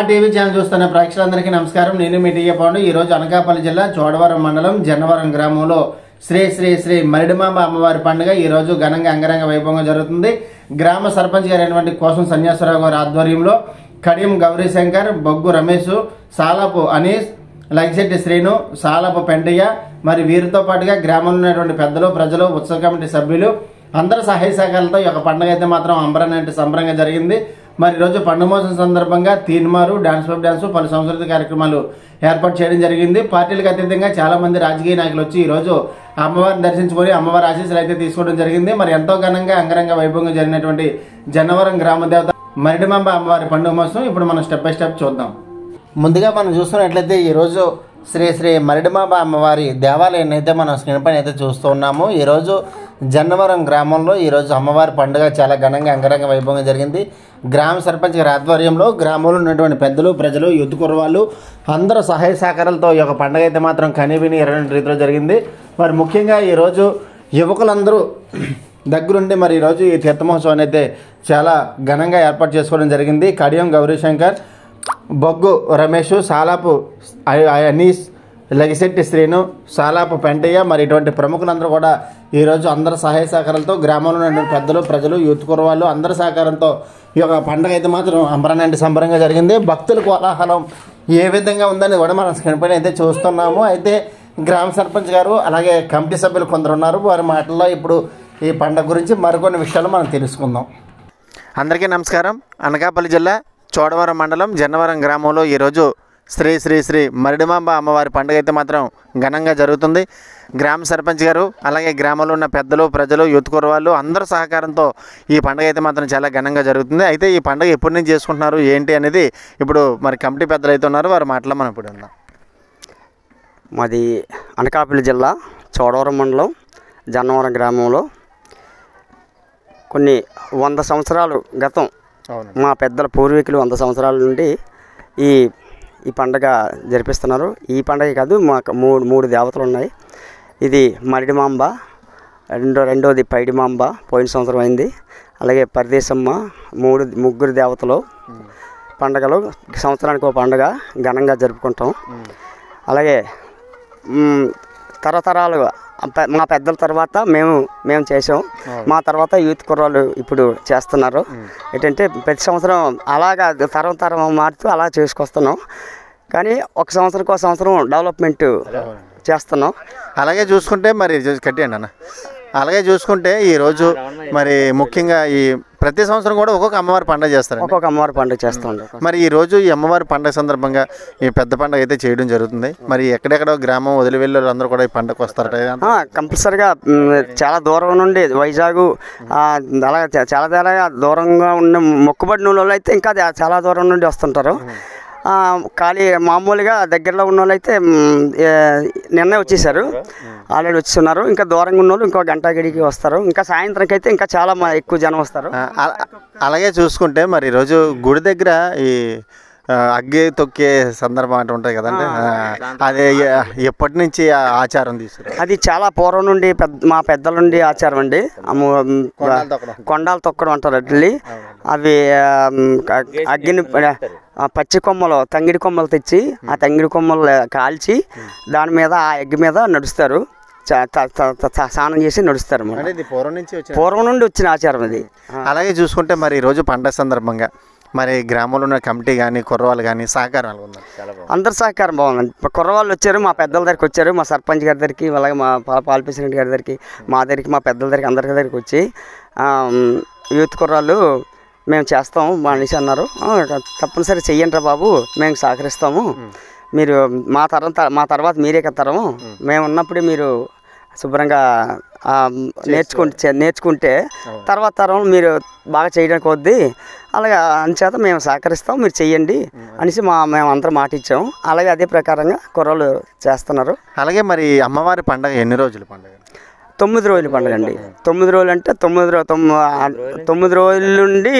TV channel చూస్తున్న ప్రేక్షకులందరికీ నమస్కారం. నేను మీ టీఏ పాండు. ఈ రోజు అనకాపల్లి జిల్లా చోడవరం మండలం జన్నవరం గ్రామంలో శ్రీ శ్రీ శ్రీ మరిడిమాంబ అమ్మవారి పండుగ ఈ రోజు ఘనంగా అంగరంగ వైభవంగా జరుగుతుంది. గ్రామ సర్పంచ్ గారైనటువంటి కోసం సన్యాసరావు గారి ఆధ్వర్యంలో కడియం గౌరీశంకర్, బొగ్గు రమేష్, సాలపు అనీస్, లగ్శెట్టి శ్రీను, సాలపు పెంటయ్య మరి వీరితో పాటుగా గ్రామంలో ఉన్నటువంటి పెద్దలు, ప్రజలు, ఉత్సవ కమిటీ సభ్యులు అందరి సహాయ సహకారాలతో ఈ యొక్క పండుగ అయితే మాత్రం అంబరానంటే సంబరంగా జరిగింది. మరి ఈరోజు పండుగ మోసం సందర్భంగా తీన్మారు, డాన్స్ పబ్ డాన్స్, పలు సాంస్కృతిక కార్యక్రమాలు ఏర్పాటు చేయడం జరిగింది. పార్టీలకు అతీతంగా చాలా మంది రాజకీయ నాయకులు వచ్చి ఈరోజు అమ్మవారిని దర్శించుకొని అమ్మవారి ఆశీస్సులు అయితే తీసుకోవడం జరిగింది. మరి ఎంతో ఘనంగా అంగరంగ వైభవంగా జరిగినటువంటి జన్నవరం గ్రామ దేవత మరిడిమాంబ అమ్మవారి పండుగ మోసం ఇప్పుడు మనం స్టెప్ బై స్టెప్ చూద్దాం. ముందుగా మనం చూస్తున్నట్లయితే ఈరోజు శ్రీ శ్రీ మరిడిమాంబ అమ్మవారి దేవాలయాన్ని అయితే మనం స్క్రీన్ పైన అయితే చూస్తూ ఉన్నాము. ఈరోజు జన్నవరం గ్రామంలో ఈరోజు అమ్మవారి పండుగ చాలా ఘనంగా అంగరంగ వైభవంగా జరిగింది. గ్రామ సర్పంచ్ గారి ఆధ్వర్యంలో గ్రామంలో ఉన్నటువంటి పెద్దలు, ప్రజలు, యూత్ కుర్రవాళ్ళు అందరూ సహాయ సహకారాలతో ఈ యొక్క పండుగ అయితే మాత్రం కనివిని ఎరగని రీతిలో జరిగింది. మరి ముఖ్యంగా ఈరోజు యువకులందరూ దగ్గరుండి మరి ఈరోజు ఈ తీర్థ మహోత్సవాన్ని అయితే చాలా ఘనంగా ఏర్పాటు చేసుకోవడం జరిగింది. కడియం గౌరీశంకర్, బొగ్గు రమేష్, సాలాపు అనీస్, లగిశెట్టి శ్రీను, సాలాపు పెంటయ్య మరి ఇటువంటి ప్రముఖులందరూ కూడా ఈరోజు అందరి సహాయ సహకారాలతో గ్రామంలో ఉన్న పెద్దలు, ప్రజలు, యూత్ కుర్రవాళ్ళు అందరి సహకారంతో ఈ యొక్క పండుగ అయితే మాత్రం అంబరానంటే సంబరంగా జరిగింది. భక్తుల కోలాహలం ఏ విధంగా ఉందని కూడా మనం స్క్రీన్ పైన అయితే చూస్తున్నాము. అయితే గ్రామ సర్పంచ్ గారు అలాగే కమిటీ సభ్యులు కొందరు ఉన్నారు. వారి మాటల్లో ఇప్పుడు ఈ పండుగ గురించి మరికొన్ని విషయాలు మనం తెలుసుకుందాం. అందరికీ నమస్కారం. అనకాపల్లి జిల్లా చోడవరం మండలం జన్నవరం గ్రామంలో ఈరోజు శ్రీ శ్రీ శ్రీ మరిడిమాంబ అమ్మవారి పండుగ అయితే మాత్రం ఘనంగా జరుగుతుంది. గ్రామ సర్పంచ్ గారు అలాగే గ్రామంలో ఉన్న పెద్దలు, ప్రజలు, యూత్ కుర్రవాళ్ళు అందరి సహకారంతో ఈ పండుగ అయితే మాత్రం చాలా ఘనంగా జరుగుతుంది. అయితే ఈ పండుగ ఎప్పటి నుంచి చేసుకుంటున్నారు ఏంటి అనేది ఇప్పుడు మరి కమిటీ పెద్దలు అయితే ఉన్నారు, వారి మాటలో మనం ఇప్పుడు ఉందాం. మాది అనకాపల్లి జిల్లా చోడవరం మండలం జన్నవరం గ్రామంలో కొన్ని 100 సంవత్సరాలు గతం మా పెద్దల పూర్వీకులు 100 సంవత్సరాల నుండి ఈ పండగ జరిపిస్తున్నారు. ఈ పండగ కాదు, మాకు మూడు దేవతలు ఉన్నాయి. ఇది మరిడిమాంబ, రెండోది పైడిమాంబ, పోయిన సంవత్సరం అయింది. అలాగే పరదేశమ్మ, ముగ్గురు దేవతలు పండగలు సంవత్సరానికి ఒక పండుగ ఘనంగా జరుపుకుంటాం. అలాగే తరతరాలుగా మా పెద్దల తర్వాత మేము చేసాం. మా తర్వాత యూత్ కుర్రాళ్ళు ఇప్పుడు చేస్తున్నారు. ఏంటంటే ప్రతి సంవత్సరం అలాగా తరం మారుతూ అలా చేసుకొస్తున్నాం. కానీ ఒక సంవత్సరం డెవలప్మెంట్ చేస్తున్నాం. అలాగే చూసుకుంటే మరి కట్టేయండి అన్న. అలాగే చూసుకుంటే ఈరోజు మరి ముఖ్యంగా ఈ ప్రతి సంవత్సరం కూడా ఒక్కొక్క అమ్మవారి పండుగ చేస్తారు. ఒక్కొక్క అమ్మవారి పండుగ చేస్తాం. మరి ఈరోజు ఈ అమ్మవారి పండుగ సందర్భంగా ఈ పెద్ద పండుగ అయితే చేయడం జరుగుతుంది. మరి ఎక్కడెక్కడో గ్రామం వదిలి వెళ్ళే అందరూ కూడా ఈ పండుగకు వస్తారట. కంపల్సరిగా చాలా దూరం నుండి వైజాగ్ అలా చాలా దూరంగా ఉన్న మొక్కుబడిన వాళ్ళు అయితే ఇంకా చాలా దూరం నుండి వస్తుంటారు. ఖాళీ మామూలుగా దగ్గరలో ఉన్న వాళ్ళు అయితే నిన్నే వచ్చేసారు, ఆల్రెడీ వచ్చున్నారు. ఇంకా దూరంగా ఉన్న వాళ్ళు ఇంకో గంట గడికి వస్తారు. ఇంకా సాయంత్రంకి అయితే ఇంకా చాలా ఎక్కువ జనం వస్తారు. అలాగే చూసుకుంటే మరి ఈరోజు గుడి దగ్గర ఈ అగ్గి తొక్కే సందర్భం అంటే ఉంటుంది కదండి, అదే ఎప్పటి నుంచి ఆచారం తీసుకు? అది చాలా పూర్వం నుండి మా పెద్దల నుండి ఆచారం అండి. కొండాలు తొక్కడం అంటారు అట్లి. అవి అగ్గిని పచ్చి కొమ్మలు, తంగిడి కొమ్మలు తెచ్చి ఆ తంగిడి కొమ్మలు కాల్చి దాని మీద ఆ అగ్గి మీద నడుస్తారు. స్నానం చేసి నడుస్తారు. పూర్వం నుండి వచ్చిన ఆచారం అది. అలాగే చూసుకుంటే మరి ఈరోజు పండగ సందర్భంగా మరి గ్రామంలో ఉన్న కమిటీ కానీ కుర్రవాళ్ళు కానీ సహకారం అందరి సహకారం బాగుందండి. కుర్రవాళ్ళు వచ్చారు, మా పెద్దల దగ్గరికి వచ్చారు, మా సర్పంచ్ గారి దగ్గరికి, అలాగే మా పాల ప్రెసిడెంట్ గారి దగ్గరికి, మా దగ్గరికి, మా పెద్దల దగ్గరికి, అందరి దగ్గరికి వచ్చి యూత్ కుర్రాళ్ళు మేము చేస్తాము మనిషి అన్నారు. తప్పనిసరి చెయ్యండి రా బాబు, మేము సహకరిస్తాము. మీరు మా తర్వాత మీరే కత్తరము, మేము ఉన్నప్పుడే మీరు శుభ్రంగా నేర్చుకుంటే తర్వాత తరం మీరు బాగా చేయడానికి వద్ది, అలాగే అంచేత మేము సహకరిస్తాం, మీరు చెయ్యండి అనేసి మేము అందరం మాట ఇచ్చాము. అలాగే అదే ప్రకారంగా కుర్రలు చేస్తున్నారు. అలాగే మరి అమ్మవారి పండుగ ఎన్ని రోజులు పండుగ? 9 రోజుల పండుగ అండి. 9 రోజులు అంటే 9 రోజుల నుండి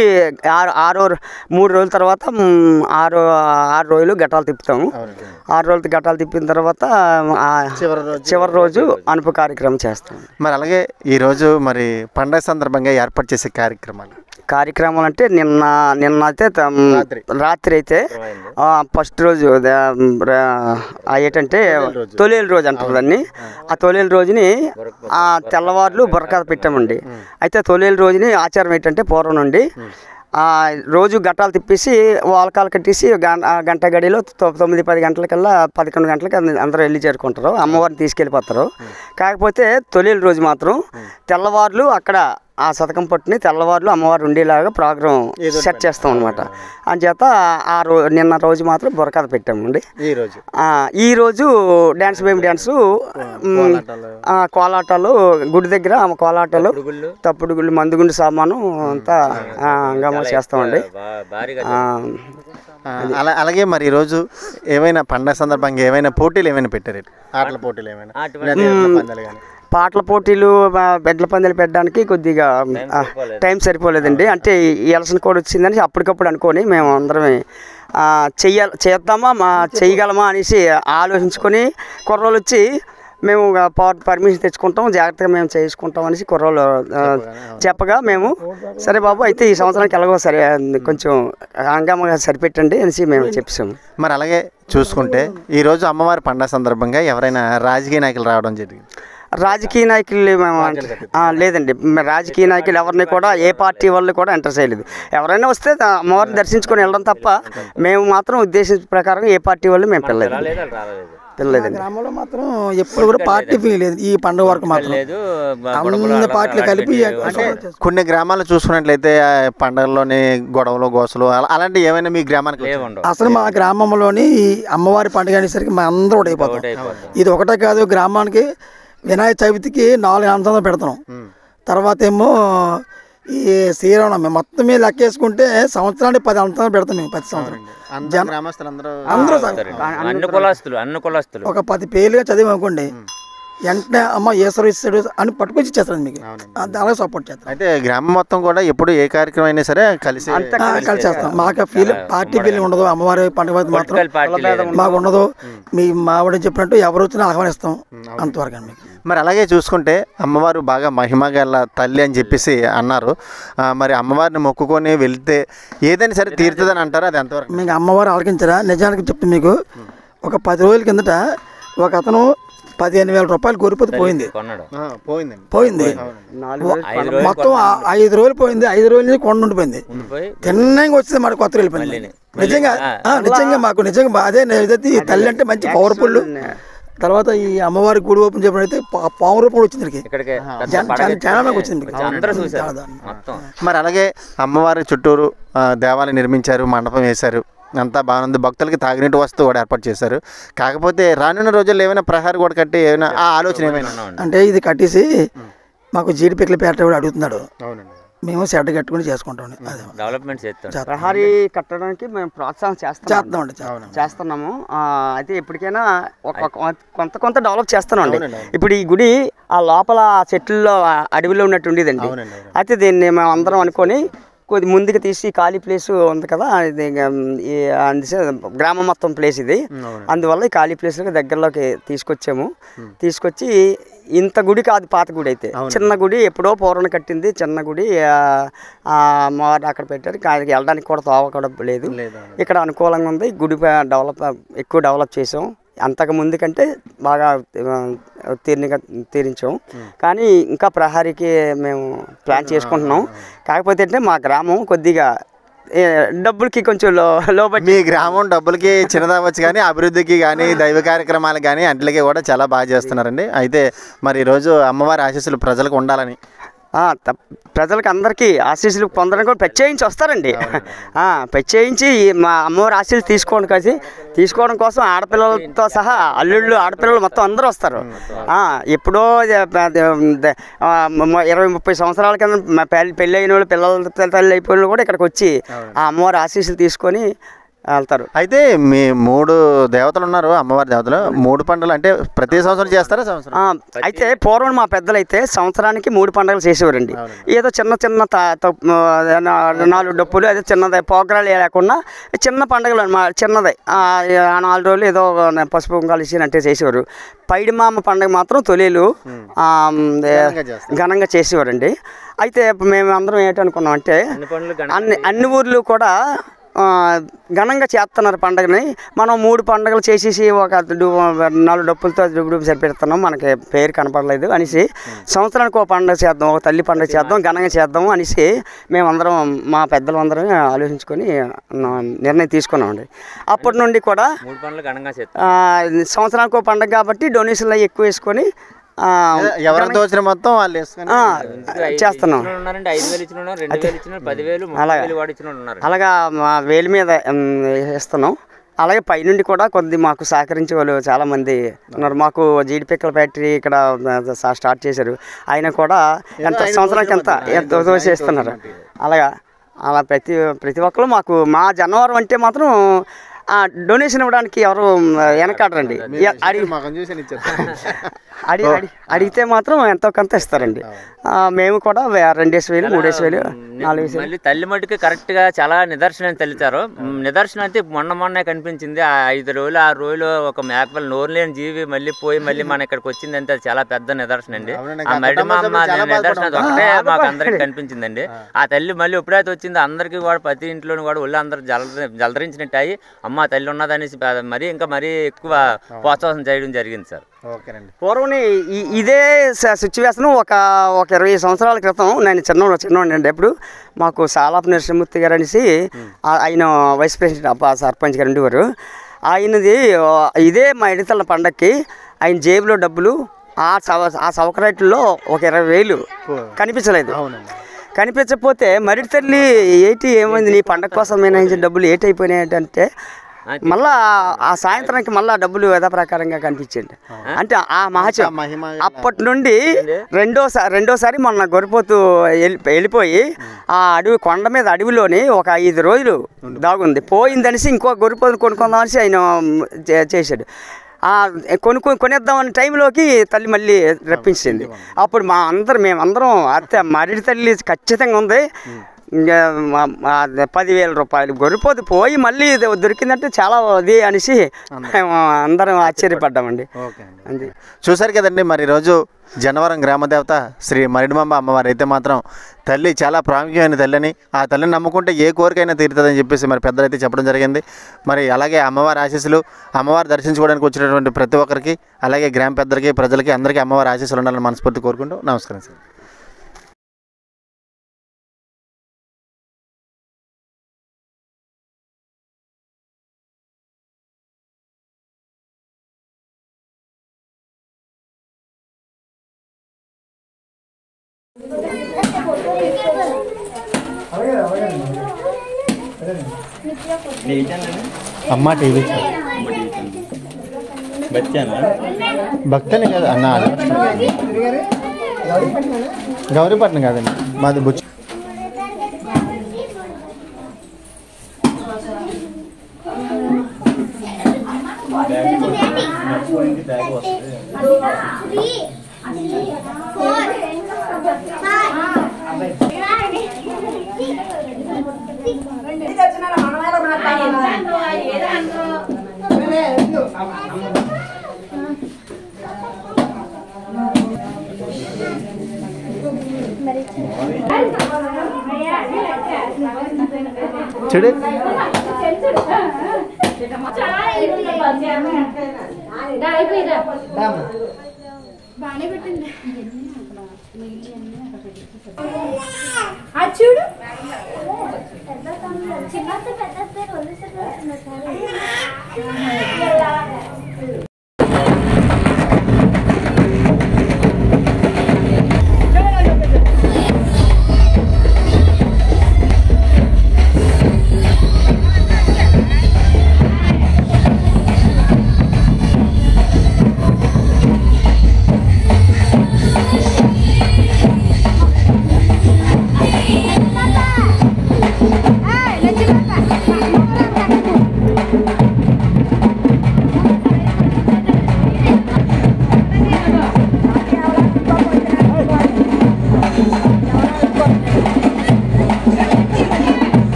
3 రోజుల తర్వాత 6 రోజులు ఘటాలు తిప్పుతాము. 6 రోజులు ఘటాలు తిప్పిన తర్వాత చివరి రోజు అనుపు కార్యక్రమం చేస్తాం. మరి అలాగే ఈరోజు మరి పండుగ సందర్భంగా ఏర్పాటు చేసే కార్యక్రమాలు కార్యక్రమాలు అంటే నిన్న అయితే రాత్రి అయితే ఫస్ట్ రోజు ఏంటంటే తొలేలు రోజు అంటారు దాన్ని. ఆ తొలేలు రోజుని తెల్లవారులు బుర్రకథ పెట్టామండి. అయితే తొలేలు రోజుని ఆచారం ఏంటంటే పూర్వం నుండి రోజు గట్టాలు తిప్పేసి వాలకాలు కట్టేసి గంట గడిలో 9-10 గంటలకల్లా 11 గంటలకి అందరూ వెళ్ళి చేరుకుంటారు, అమ్మవారిని తీసుకెళ్ళిపోతారు. కాకపోతే తొలేలు రోజు మాత్రం తెల్లవారులు అక్కడ ఆ శతకం పట్టుని తెల్లవారులు అమ్మవారు ఉండేలాగా ప్రోగ్రాం సెట్ చేస్తాం అనమాట. అంచేత నిన్న రోజు మాత్రం బుర్రకథ పెట్టామండి. ఈరోజు డ్యాన్స్ బేబీ డ్యాన్సు, కోలాటాలు, గుడి దగ్గర కోలాటాలు, తప్పుడు గుళ్ళు, మందుగుండు సామాను అంతా హంగామా చేస్తామండి. అలాగే మరి ఈరోజు ఏమైనా పండగ సందర్భంగా ఏమైనా పోటీలు ఏమైనా పెట్టారు? ఆటల పోటీలు ఏమైనా? పాటల పోటీలు, బెడ్ల పందాలు పెట్టడానికి కొద్దిగా టైం సరిపోలేదండి. అంటే ఈ ఎలక్షన్ కోడ్ వచ్చిందని అప్పటికప్పుడు అనుకొని మేము అందరం చేద్దామా చేయగలమా అనేసి ఆలోచించుకొని కుర్రోళ్ళు వచ్చి మేము పర్మిషన్ తెచ్చుకుంటాం, జాగ్రత్తగా మేము చేసుకుంటాం అనేసి కుర్రోళ్ళు చెప్పగా మేము సరే బాబు అయితే ఈ సంవత్సరానికి ఎలాగో సరే కొంచెం హంగామాగా సరిపెట్టండి అనేసి మేము చెప్పాము. మరి అలాగే చూసుకుంటే ఈరోజు అమ్మవారి పండగ సందర్భంగా ఎవరైనా రాజకీయ నాయకులు రావడం జరిగింది? రాజకీయ నాయకులు లేదండి, రాజకీయ నాయకులు ఎవరిని కూడా ఏ పార్టీ వాళ్ళు కూడా ఎంటర్ చేయలేదు. ఎవరైనా వస్తే అమ్మవారిని దర్శించుకొని వెళ్ళడం తప్ప మేము మాత్రం ఉద్దేశం ప్రకారం ఏ పార్టీ వాళ్ళు మేము పిల్లలేదండి. గ్రామంలో మాత్రం ఎప్పుడు కూడా పార్టీ లేదు. ఈ పండుగ వరకు మాత్రం అన్ని పార్టీలు కలిపి. కొన్ని గ్రామాలు చూసుకున్నట్లయితే పండుగల్లోని గొడవలు, గోసలు అలాంటివి ఏమైనా మీ గ్రామానికి? అసలు మా గ్రామంలోని అమ్మవారి పండుగ అనేసరికి మా అందరూ ఒకటి అయిపోతాం. ఇది ఒకటే కాదు, గ్రామానికి వినాయక చవితికి 4 అంశాలు పెడతాం. తర్వాత ఏమో ఈ శ్రీరామనవమి మొత్తం మీద లెక్కేసుకుంటే సంవత్సరానికి 10 అంశాలు పెడతాం మేము. ప్రతి సంవత్సరం అందరూ ఒక 10 పేర్లుగా చదివి అనుకోండి, వెంటనే అమ్మ ఈశ్వరు ఇస్తాడు అని పట్టుకొచ్చి ఇచ్చేస్తాను మీకు, అలాగే సపోర్ట్ చేస్తాం. అయితే గ్రామం మొత్తం కూడా ఎప్పుడు ఏ కార్యక్రమం అయినా సరే కలిసి చేస్తాం. మాకు పార్టీ ఫీలింగ్ ఉండదు. అమ్మవారి పండుగ మాత్రం మాకు ఉండదు. మీ మావిడ చెప్పినట్టు ఎవరు వచ్చినా ఆహ్వానిస్తాం, అంతవరకు అండి. మరి అలాగే చూసుకుంటే అమ్మవారు బాగా మహిమ గల తల్లి అని చెప్పేసి అన్నారు. మరి అమ్మవారిని మొక్కుకొని వెళ్తే ఏదైనా సరే తీరుతుందని అంటారు, అది ఎంతవరకు? మీకు అమ్మవారు ఆలకించరా? నిజానికి చెప్తే మీకు ఒక 10 రోజుల కిందట ఒక అతను 15,000 రూపాయలు కోరిపోతే పోయింది. మొత్తం 5 రోజులు పోయింది. 5 రోజుల నుంచి కొండ ఉండిపోయింది. తిన్నంగా వచ్చింది మాట కొత్త వెళ్ళిపోయింది. నిజంగా మాకు నిజంగా అదే తల్లి అంటే మంచి పవర్ఫుల్. తర్వాత ఈ అమ్మవారి గుడి ఓపెన్ చెప్పినైతే పాము రూపం వచ్చింది, చాలా వచ్చింది. మరి అలాగే అమ్మవారి చుట్టూరు దేవాలయం నిర్మించారు, మండపం వేశారు, అంతా బాగుంది. భక్తులకి తాగినట్టు వస్తువు కూడా ఏర్పాటు చేశారు. కాకపోతే రానున్న రోజుల్లో ఏమైనా ప్రహారీ కూడా కట్టి ఏమైనా ఆ ఆలోచన ఏమైనా అంటే ఇది కట్టేసి మాకు జీడిపిక్కల పేట కూడా అడుగుతున్నాడు. మేము షెడ్ కట్టుకుని చేసుకుంటాం. ప్రహారీ కట్టడానికి మేము ప్రోత్సాహం చేస్తున్నాము. అయితే ఎప్పటికైనా కొంత డెవలప్ చేస్తున్నామండి. ఇప్పుడు ఈ గుడి ఆ లోపల చెట్లలో అడవిలో ఉన్నట్టు ఉండేదండి. అయితే దీన్ని మేము అందరం అనుకొని కొద్ది ముందుకు తీసి ఖాళీ ప్లేస్ ఉంది కదా, ఇది గ్రామం మొత్తం ప్లేస్ ఇది. అందువల్ల ఈ ఖాళీ ప్లేస్లో దగ్గరలోకి తీసుకొచ్చి ఇంత గుడి కాదు, పాత గుడి అయితే చిన్న గుడి, ఎప్పుడో పూర్వం కట్టింది చిన్న గుడి. అక్కడ పెట్టారు, వెళ్ళడానికి కూడా తోవ కూడా లేదు. ఇక్కడ అనుకూలంగా ఉంది. గుడి ఎక్కువ డెవలప్ చేసాం. అంతకు ముందు కంటే బాగా తీరించాం. కానీ ఇంకా ప్రహారీకి మేము ప్లాన్ చేసుకుంటున్నాం. కాకపోతే అంటే మా గ్రామం కొద్దిగా డబ్బులకి కొంచెం లోబట్టి. మీ గ్రామం డబ్బులకి చిన్నదవచ్చు కానీ అభివృద్ధికి కానీ దైవ కార్యక్రమాలు కానీ అట్లకి కూడా చాలా బాగా చేస్తున్నారండి. అయితే మరి ఈరోజు అమ్మవారి ఆశీస్సులు ప్రజలకు ఉండాలని ప్రజలకు అందరికీ ఆశీస్సులు పొందడానికి కూడా ప్రత్యేకించి వస్తారండి. ప్రత్యేకించి మా అమ్మవారి ఆశీస్సులు తీసుకోవడం కోసం ఆడపిల్లలతో సహా అల్లుళ్ళు, ఆడపిల్లలు మొత్తం అందరూ వస్తారు. ఎప్పుడో 20-30 సంవత్సరాల కింద పెళ్ళి అయిన వాళ్ళు, పిల్లల తల్లి అయిపోయిన కూడా ఇక్కడికి వచ్చి ఆ అమ్మవారి ఆశీస్సులు తీసుకొని వెళ్తారు. అయితే మీ 3 దేవతలు ఉన్నారు, అమ్మవారి దేవతలు. 3 పండుగలు అంటే ప్రతి సంవత్సరం చేస్తారా? సంవత్సరం అయితే పూర్వం మా పెద్దలు అయితే సంవత్సరానికి 3 పండుగలు చేసేవారండి. ఏదో చిన్న 4 డప్పులు అదే చిన్నది పోగ్రాలు లేకుండా చిన్న పండుగలు చిన్నది 4 రోజులు ఏదో పసుపు కలిసి అంటే చేసేవారు. పైడిమామ పండుగ మాత్రం తొలిలు ఘనంగా చేసేవారండి. అయితే మేము అందరం ఏంటనుకున్నాం అంటే అన్ని ఊర్లు కూడా ఘనంగా చేస్తున్నారు పండుగని, మనం 3 పండుగలు చేసేసి ఒక 4 డప్పులతో సరిపెడుతున్నాం, మనకి పేరు కనపడలేదు అనేసి సంవత్సరానికి ఒక పండుగ చేద్దాం, ఒక తల్లి పండుగ చేద్దాం, ఘనంగా చేద్దాము అనేసి మేమందరం మా పెద్దలు అందరం ఆలోచించుకొని నిర్ణయం తీసుకున్నామండి. అప్పటి నుండి కూడా సంవత్సరానికి ఒక పండుగ కాబట్టి డొనేషన్లు ఎక్కువ వేసుకొని ఎవరైతే వచ్చిన మొత్తం వాళ్ళు చేస్తున్నాం. అలాగా మా వేలు మీద ఇస్తున్నాం. అలాగే పైనుండి కూడా కొద్ది మాకు సహకరించే వాళ్ళు చాలామంది ఉన్నారు. మాకు జీడిపిక్కల ఫ్యాక్టరీ ఇక్కడ స్టార్ట్ చేశారు, ఆయన కూడా ఎంత సంవత్సరానికి ఎంత దోసేస్తున్నారు. అలా ప్రతి ఒక్కరు మాకు మా జనవరం అంటే మాత్రం డొనేషన్ ఇవ్వడానికి ఎవరు వెనకాడరండి. అడిగితే మాత్రం ఎంతో కొంత ఇస్తారండి. మేము కూడా 2,000, 3,000, 4,000. మళ్ళీ తల్లి మటుకు కరెక్ట్గా చాలా నిదర్శనం తల్లితారు. నిదర్శనం అయితే మొన్నే కనిపించింది. 5 రోజులు 6 రోజులు ఒక మేకపిల్ల నోరు లేని జీవి మళ్ళీ పోయి మళ్ళీ మన ఇక్కడికి వచ్చింది అంటే చాలా పెద్ద నిదర్శనం అండి. ఆ మరిడిమామ నిదర్శనం ఒకటే మాకు అందరికి కనిపించిందండి. ఆ తల్లి మళ్ళీ ఎప్పుడైతే వచ్చిందో అందరికీ కూడా ప్రతి ఇంట్లోని కూడా ఒళ్ళు అందరూ జలధరించినట్టు అయ్యి అమ్మ తల్లి ఉన్నదనేసి మరీ ఎక్కువ ప్రోత్సాహం చేయడం జరిగింది సార్. పూర్వం ఇదే సిచ్యువేషన్ ఒక 20 సంవత్సరాల క్రితం నేను చిన్నవాడిని ఎప్పుడు మాకు సాలాపు నరసింహమూర్తి గారు అనేసి ఆయన వైస్ ప్రెసిడెంట్ సర్పంచ్ గారు ఉండేవారు. ఆయనది ఇదే మా ఎడితల పండగకి ఆయన జేబులో డబ్బులు ఆ సౌకర్యాల్లో ఒక 20,000 కనిపించలేదు. కనిపించకపోతే మరిడి తల్లి ఏమైంది నీ పండగ కోసం నేను డబ్బులు అయిపోయినాయంటే మళ్ళా ఆ సాయంత్రానికి మళ్ళీ డబ్బులు యథాప్రకారంగా కనిపించండి. అంటే ఆ మహిమ అప్పటి నుండి రెండోసారి మొన్న గొరిపోతూ వెళ్ళిపోయి ఆ కొండ మీద అడవిలోని ఒక 5 రోజులు దాగుంది. పోయిందనేసి ఇంకో గొరిపోతు కొనుక్కుందామనేసి ఆయన చేశాడు. కొనేద్దామనే టైంలోకి తల్లి మళ్ళీ రప్పించింది. అప్పుడు మేమందరం మరిడి తల్లి ఖచ్చితంగా ఉంది, 10,000 రూపాయలు గొరిపోతు పోయి మళ్ళీ దొరికిందంటే చాలా అది అనేసి అందరం ఆశ్చర్యపడ్డామండి. అంతే చూసారు కదండి. మరి ఈరోజు జనవరం గ్రామదేవత శ్రీ మరిడిమాంబ అమ్మవారు అయితే మాత్రం తల్లి చాలా ప్రాముఖ్యమైన తల్లిని, ఆ తల్లిని నమ్ముకుంటే ఏ కోరికైనా తీరుతుందని చెప్పేసి మరి పెద్దలు అయితే చెప్పడం జరిగింది. మరి అలాగే అమ్మవారి ఆశీస్సులు, అమ్మవారు దర్శించుకోవడానికి వచ్చినటువంటి ప్రతి ఒక్కరికి, అలాగే గ్రామ పెద్దలకి, ప్రజలకి అందరికీ అమ్మవారి ఆశీస్సులు ఉండాలని మనస్ఫూర్తి కోరుకుంటూ నమస్కారం సార్. అమ్మ టీవీ భక్తనే కదా అన్న, గౌరీపట్నం కాదండి మాది బుచ్చి. చూడు చూడు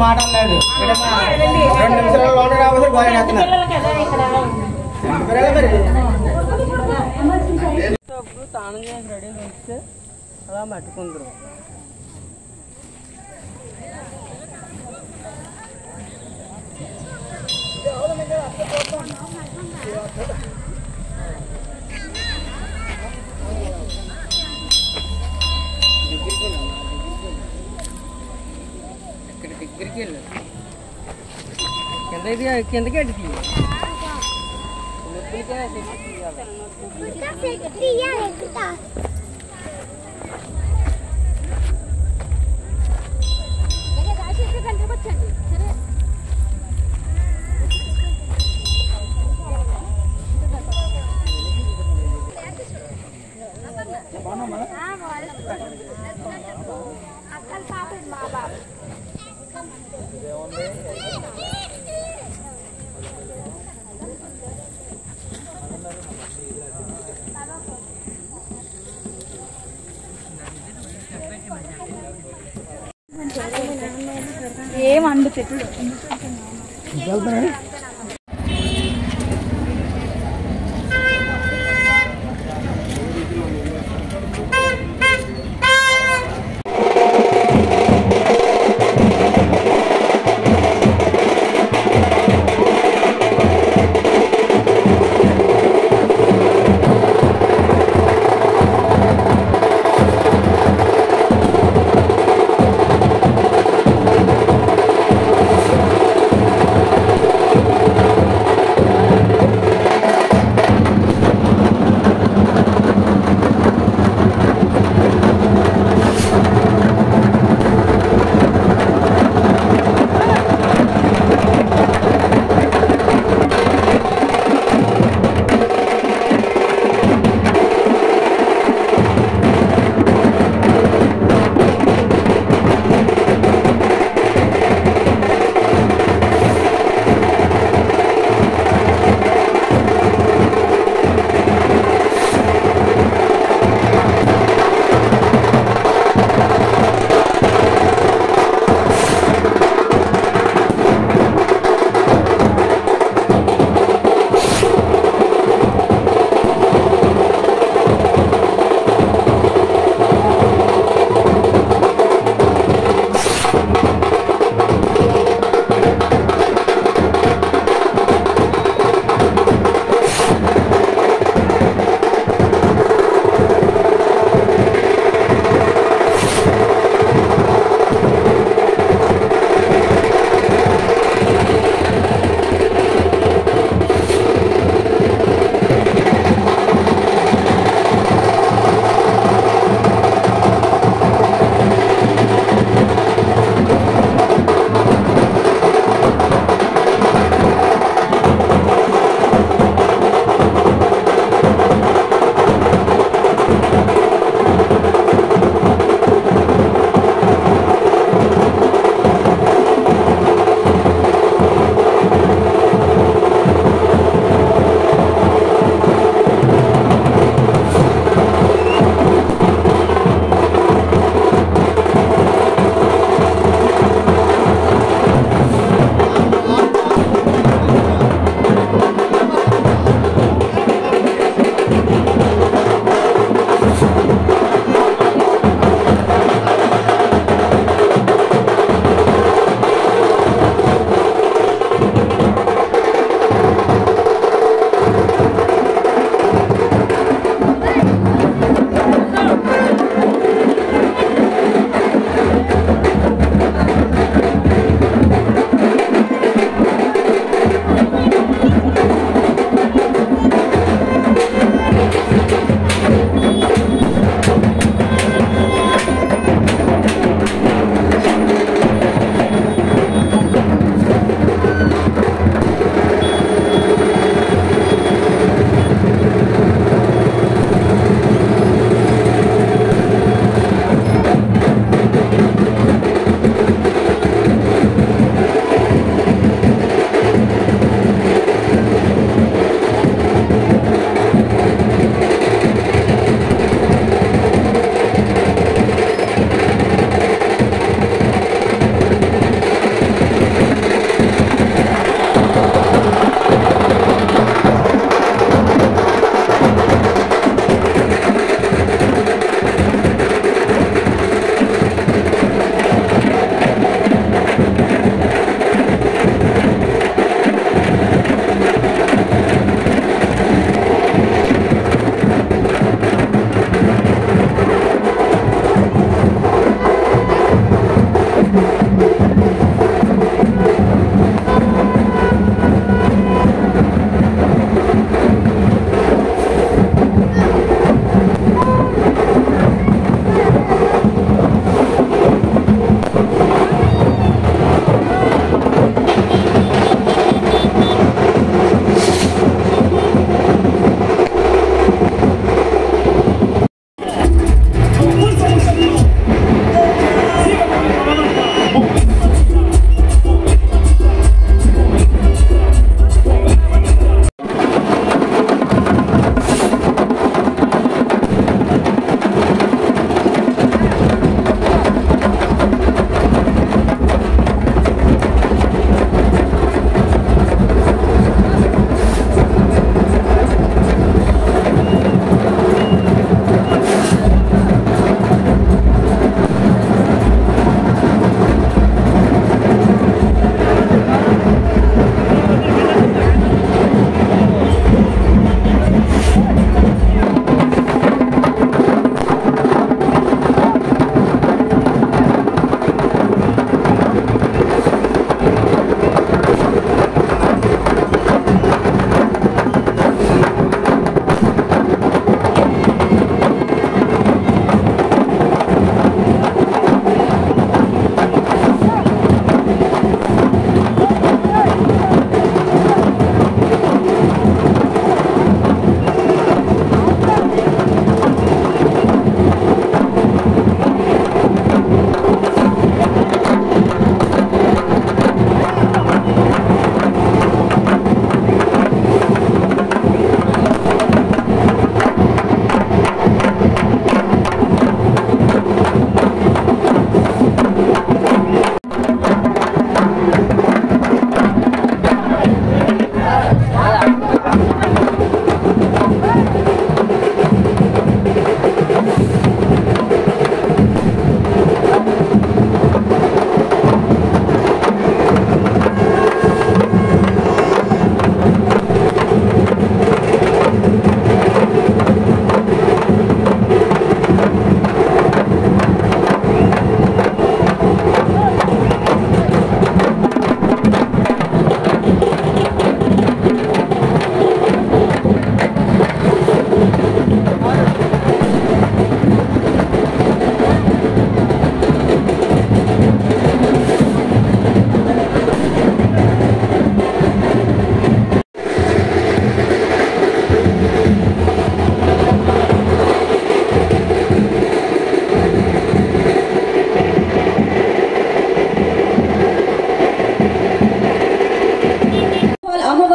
మాట్లాడలేదు 2 నిమిషాలు లోటు రాబోతే తాను చేసి రెడీ ఉంచితే అలా పట్టుకుందరు. దగ్గరికి వెళ్ళు కిందకి అడిగి ఏమండు చెట్లు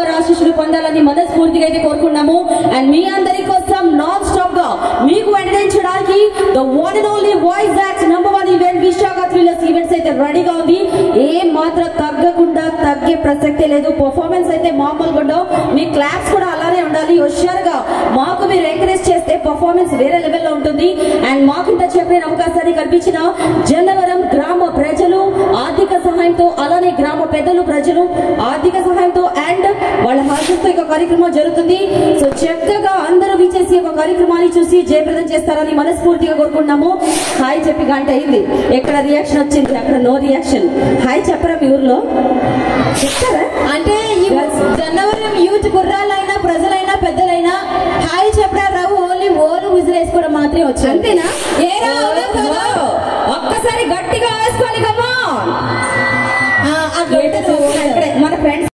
అమ్మవారి ఆశీస్సులు పొందాలని మనస్ఫూర్తిగా అయితే కోరుకున్నాము. అండ్ మీ అందరి కోసం నాన్ స్టాప్ గా మీకు ఎంటర్టైన్ చేయడానికి the one and only voice act #1 event Visakha thrillers events అయితే రెడీగా ఉంది. ఏం మాత్రం తగ్గకుండా తగ్గే ప్రసక్తే లేదు. పర్ఫార్మెన్స్ అయితే మామూలుగా ఉండవు. మీ క్లాప్స్ కూడా అలానే ఉండాలి. హుషారుగా మాకు మీరు ఎంకరేజ్ చేస్తే పర్ఫార్మెన్స్ వేరే లెవెల్లో ఉంటుంది. అండ్ మాకు ఇంత చెప్పిన అవకాశాన్ని కల్పించిన జన్నవరం గ్రామ ప్రజలు ఆర్థిక సహాయంతో, అలానే గ్రామ పెద్దలు ప్రజలు ఆర్థిక సహాయంతో అండ్ వాళ్ళ హాస్యంతో ఈ కార్యక్రమం జరుగుతుంది. సో చక్కగా అందరూ విచ్చేసి ఒక కార్యక్రమాన్ని చూసి జయప్రదం చేస్తారని మనస్ఫూర్తిగా కోరుకుంటున్నాము. హాయ్ చెప్పి గంట అయింది, ఎక్కడ రియాక్షన్ వచ్చింది, అక్కడ నో రియాక్షన్. హాయ్ చెప్పరా మీ ఊర్లో చెప్తారా? అంటే ఈ జన్నవరం యూత్ కుర్రాలైనా ప్రజలైనా పెద్దలైనా హాయ్ చెప్పరా రావు, ఓన్లీ ఓలు విజిల్ వేసుకోవడం మాత్రమే వచ్చు. అంతేనా? ఒక్కసారి గట్టిగా వేసుకోవాలి కమ్మా. మన ఫ్రెండ్స్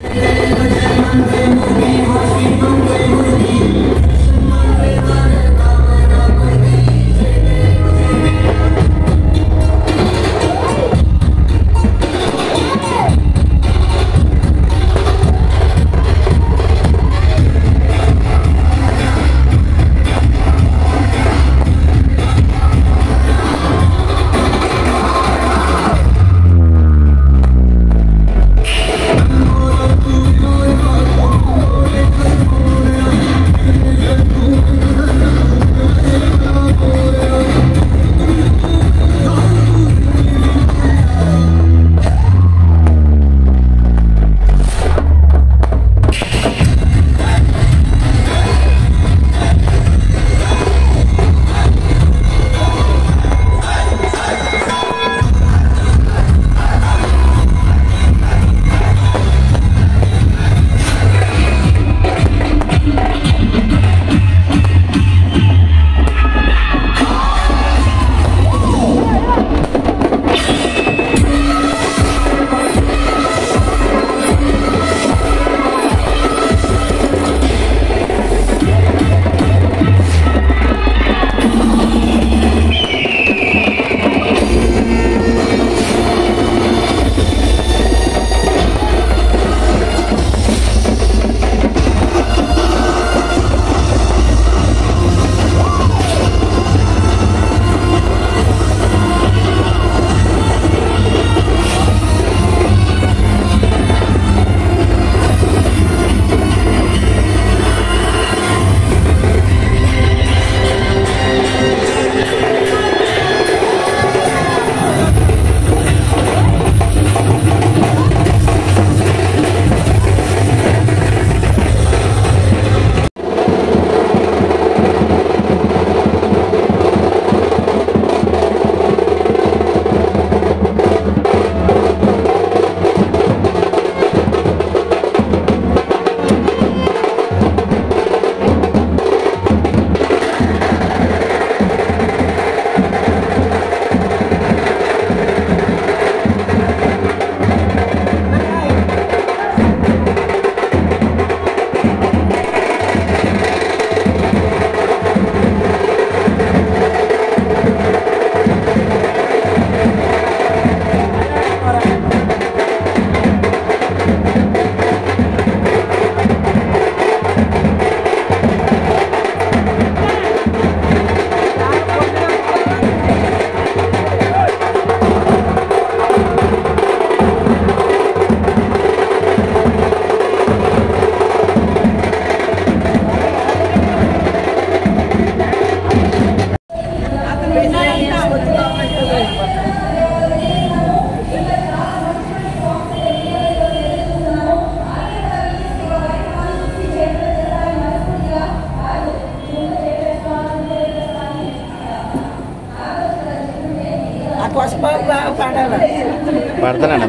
పడతానండి.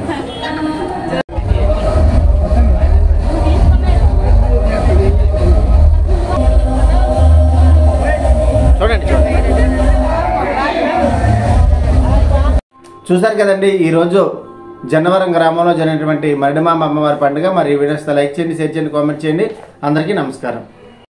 చూడండి చూసారు కదండి ఈరోజు జన్నవరం గ్రామంలో జరిగినటువంటి మరిడిమాంబ అమ్మవారి పండుగ. మరి ఈ వీడియోస్ లైక్ చేయండి, షేర్ చేయండి, కామెంట్ చేయండి. అందరికీ నమస్కారం.